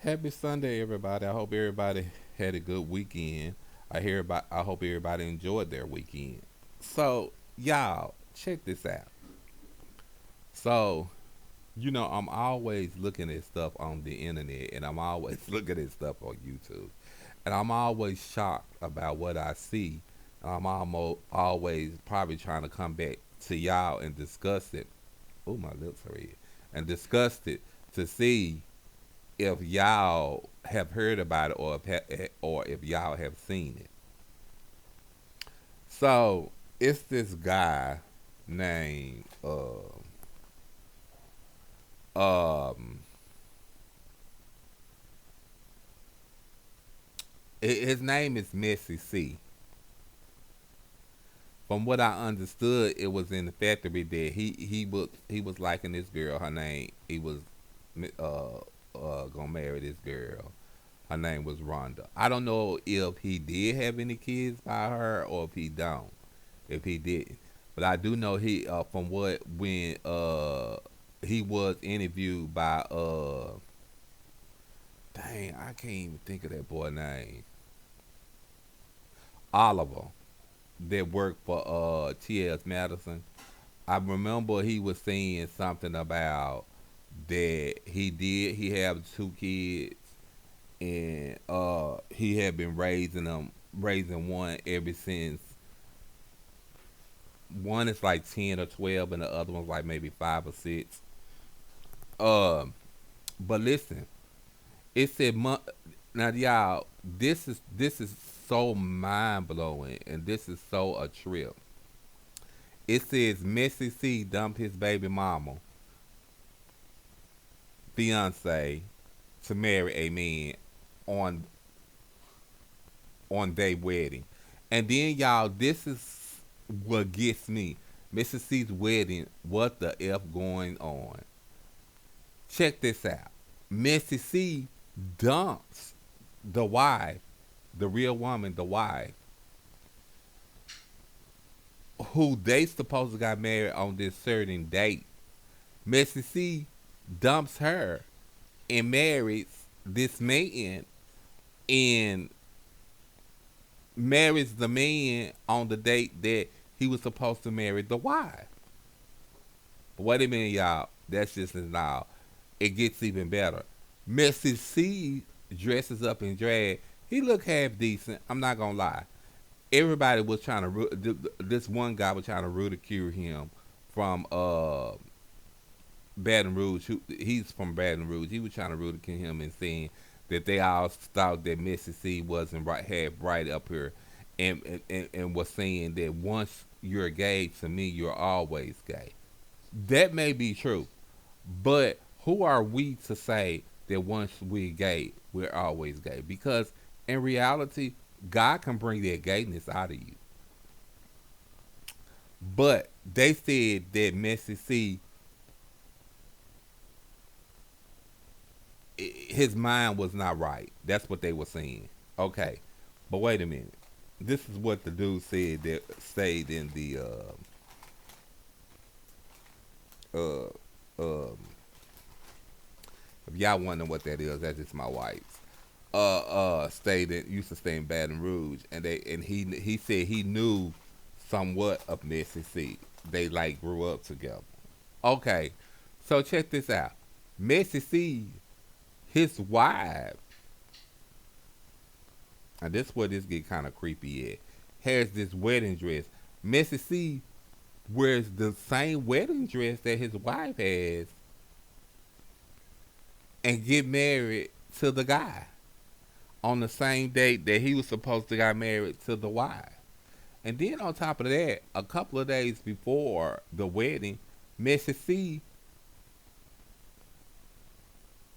Happy Sunday, everybody. I hope everybody had a good weekend. I hope everybody enjoyed their weekend. So, y'all, check this out. So, I'm always looking at stuff on the internet, and I'm always looking at stuff on YouTube, and I'm always shocked about what I see. I'm almost always probably trying to come back to y'all and discuss it. Oh, my lips are red. And discuss it to see if y'all have heard about it or if y'all have seen it. So it's this guy named um his name is Messy C. From what I understood, it was in the factory that he was liking this girl. Her name he was gonna marry this girl. Her name was Rhonda. I don't know if he did have any kids by her or if he don't. If he didn't, but I do know he from what when he was interviewed by dang, I can't even think of that boy name, Oliver, that worked for T.S. Madison. I remember he was saying something about that he have two kids, and he had been raising one ever since. One is like 10 or 12, and the other one's like maybe 5 or 6. Um, but listen, it said now, y'all. This is so mind blowing, and this is so a trip. It says Messy C dumped his baby mama, fiance, to marry a man on their wedding, and then y'all, this is what gets me. Missy C's wedding. What the f going on? Check this out. Missy C dumps the wife, the real woman, the wife, who they supposed to got married on this certain date. Missy C dumps her and marries this man and marries the man on the date that he was supposed to marry the wife. Wait a minute, y'all. That's just now. It gets even better. Missy C dresses up in drag. He look half decent. I'm not gonna lie. Everybody was trying to. This one guy was trying to ridicule him from Baton Rouge. He's from Baton Rouge. He was trying to ridicule him and saying that they all thought that Missy C wasn't right, half right up here, and was saying that once you're gay, to me, you're always gay. That may be true, but who are we to say that once we're gay, we're always gay? Because in reality, God can bring that gayness out of you. But they said that Messy C, his mind was not right. That's what they were saying. Okay, but wait a minute. This is what the dude said that stayed in the uh, um, if y'all wonder what that is, that's just my wife's. Stayed in used to stay in Baton Rouge, and he said he knew somewhat of Missy. They like grew up together. Okay, so check this out. Missy, his wife, and this is where this get kind of creepy at, has this wedding dress. Missy wears the same wedding dress that his wife has, and get married to the guy on the same date that he was supposed to got married to the wife. And then on top of that, a couple of days before the wedding, Missy C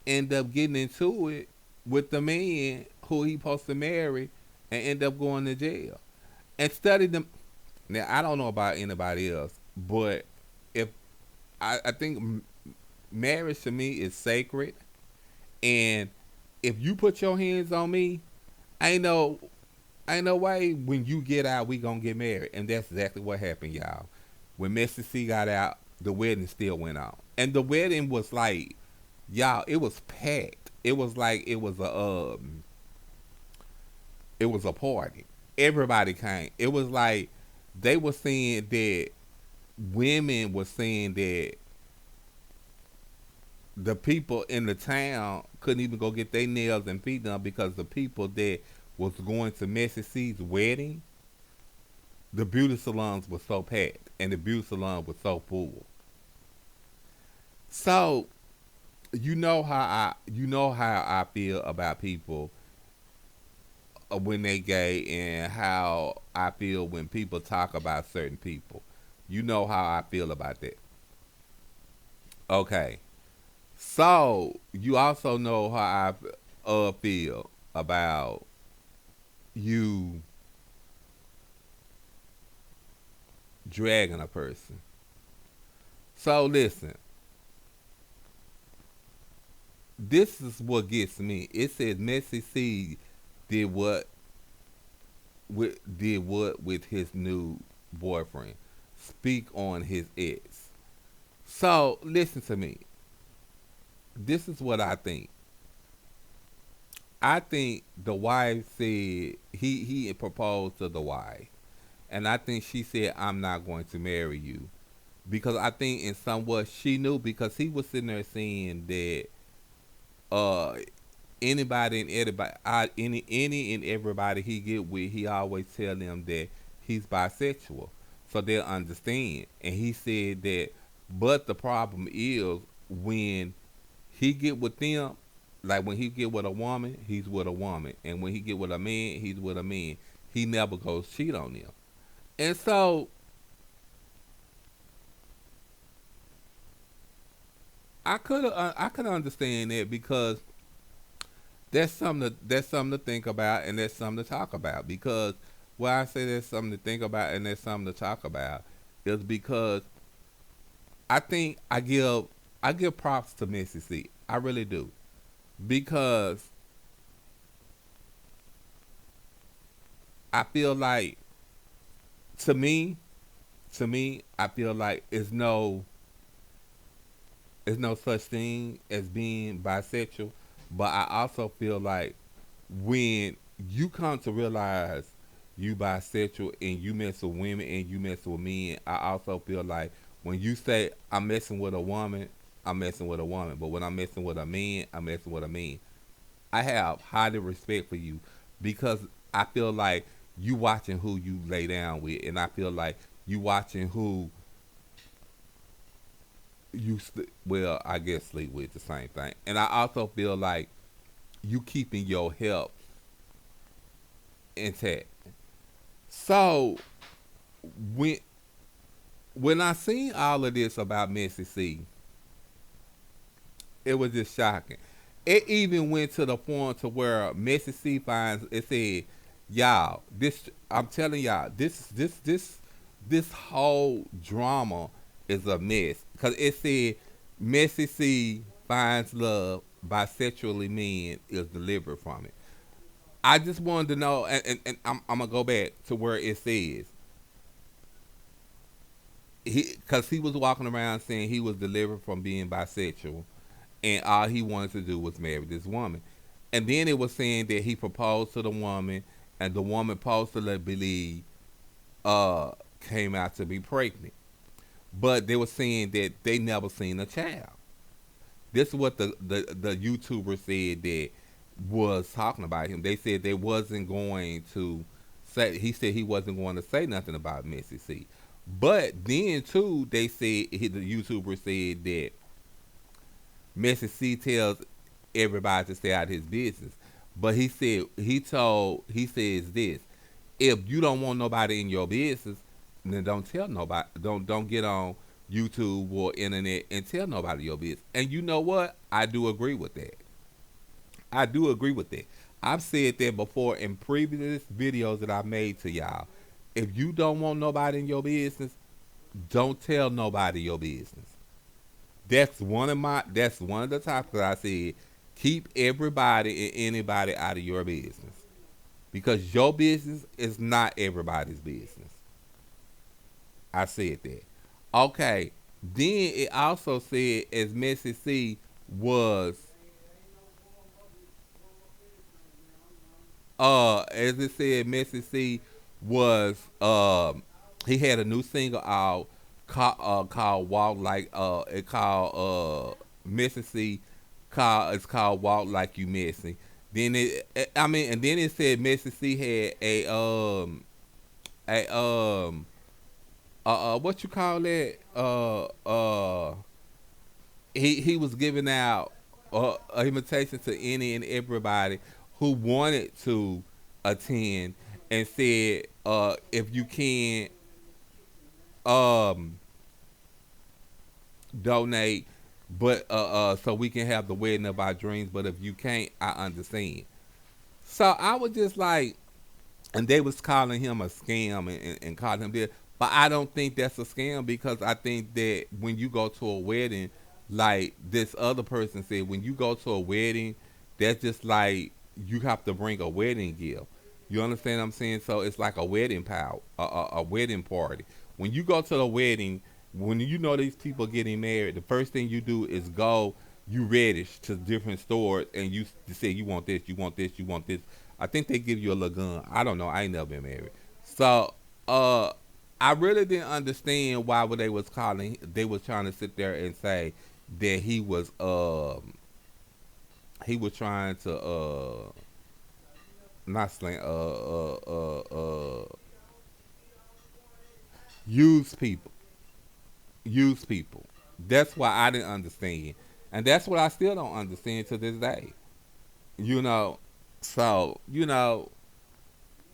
end up getting into it with the man who he supposed to marry and end up going to jail. And studied them. Now I don't know about anybody else, but if I think marriage to me is sacred, and if you put your hands on me, ain't no ain't no way when you get out we gonna get married. And that's exactly what happened, y'all. When Missy C got out, the wedding still went on, and the wedding was like, y'all, it was packed. it was like it was a party. Everybody came. It was like they were saying that women were saying that the people in the town couldn't even go get their nails and feet done because the people that was going to Messy C's wedding, the beauty salons were so packed and the beauty salon was so full. So you know how I feel about people when they gay and how I feel when people talk about certain people. You know how I feel about that. Okay. So you also know how I feel about you dragging a person. So listen, this is what gets me. It says Messy C did what did what with his new boyfriend. Speak on his ex. So listen to me. This is what I think. I think the wife said he proposed to the wife, and I think she said I'm not going to marry you because I think in somewhat she knew because he was sitting there saying that uh anybody and everybody any and everybody he get with he always tell them that he's bisexual so they'll understand and he said that but the problem is when he get with them like when he get with a woman he's with a woman and when he get with a man he's with a man he never goes cheat on them and so I could understand that because that's something to think about and that's something to talk about because why I say there's something to think about and there's something to talk about is because I think I give props to Missy C. I really do because I feel like to me I feel like it's no such thing as being bisexual, but I also feel like when you come to realize you bisexual and you mess with women and you mess with men, I also feel like when you say I'm messing with a woman, I'm messing with a woman. But when I'm messing with a man, I'm messing with a man. I have highly respect for you because I feel like you watching who you lay down with, and I feel like you watching who well, I guess sleep with the same thing. And I also feel like you keeping your health intact. So when when I seen all of this about Missy C, it was just shocking. It even went to the point to where Missy C finds it said, "Y'all, this I'm telling y'all, this whole drama is a mess." Cause it said Missy C finds love, bisexually men is delivered from it. I just wanted to know, and I'm gonna go back to where it says because he was walking around saying he was delivered from being bisexual, and all he wanted to do was marry this woman. And then it was saying that he proposed to the woman, and the woman supposedly believe uh came out to be pregnant. But they were saying that they never seen a child. This is what the YouTuber said that was talking about him. They said they wasn't going to say. He said he wasn't going to say nothing about Missy C. But then too, they said the YouTuber said that Messy C tells everybody to stay out of his business. But he says this: if you don't want nobody in your business, then don't tell nobody. Don't get on YouTube or internet and tell nobody your business. And you know what? I do agree with that. I do agree with that. I've said that before in previous videos that I made to y'all. If you don't want nobody in your business, don't tell nobody your business. That's one of the topics I said. Keep everybody and anybody out of your business because your business is not everybody's business. I said that. Okay. Then it also said as Messy C was As it said, Missy was he had a new single out called Walk Like it called Missy called it's called Walk Like You Missy. Then I mean, and then it said Missy had a what you call that he was giving out an invitation to any and everybody who wanted to attend, and said, if you can um, donate, but so we can have the wedding of our dreams. But if you can't, I understand. So I was just like, and they was calling him a scam and calling him this. But I don't think that's a scam, because I think that when you go to a wedding, like this other person said, when you go to a wedding, that's just like you have to bring a wedding gift. You understand what I'm saying? So it's like a wedding a wedding party. When you go to the wedding, when you know these people getting married, the first thing you do is go, you reddish to different stores, and you say you want this, you want this, you want this. I think they give you a lagoon. I don't know. I ain't never been married. So I really didn't understand why they was calling. They was trying to sit there and say that he was trying to not slang use people, use people. That's why I didn't understand, and that's what I still don't understand to this day. You know, so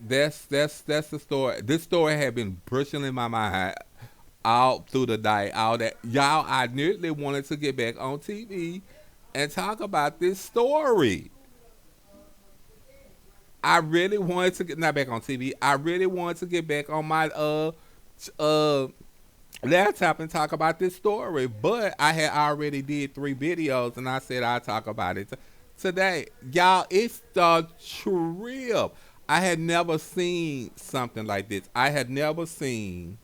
that's the story. This story had been brushing in my mind all through the night. All that, y'all, I nearly wanted to get back on TV and talk about this story. I really wanted to get not back on TV. I really wanted to get back on my uh laptop and talk about this story, but I had already did 3 videos, and I said I'd talk about it today. Y'all, it's the trip. I had never seen something like this. I had never seen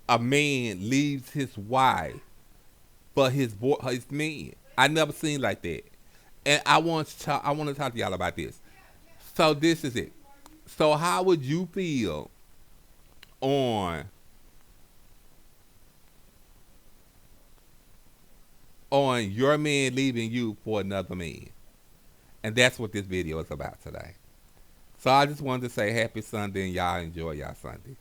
a man leaves his wife for his man. I never seen like that. And I want to talk to y'all about this. So this is it. So how would you feel on your man leaving you for another man? And that's what this video is about today. So I just wanted to say happy Sunday, and y'all enjoy y'all Sunday.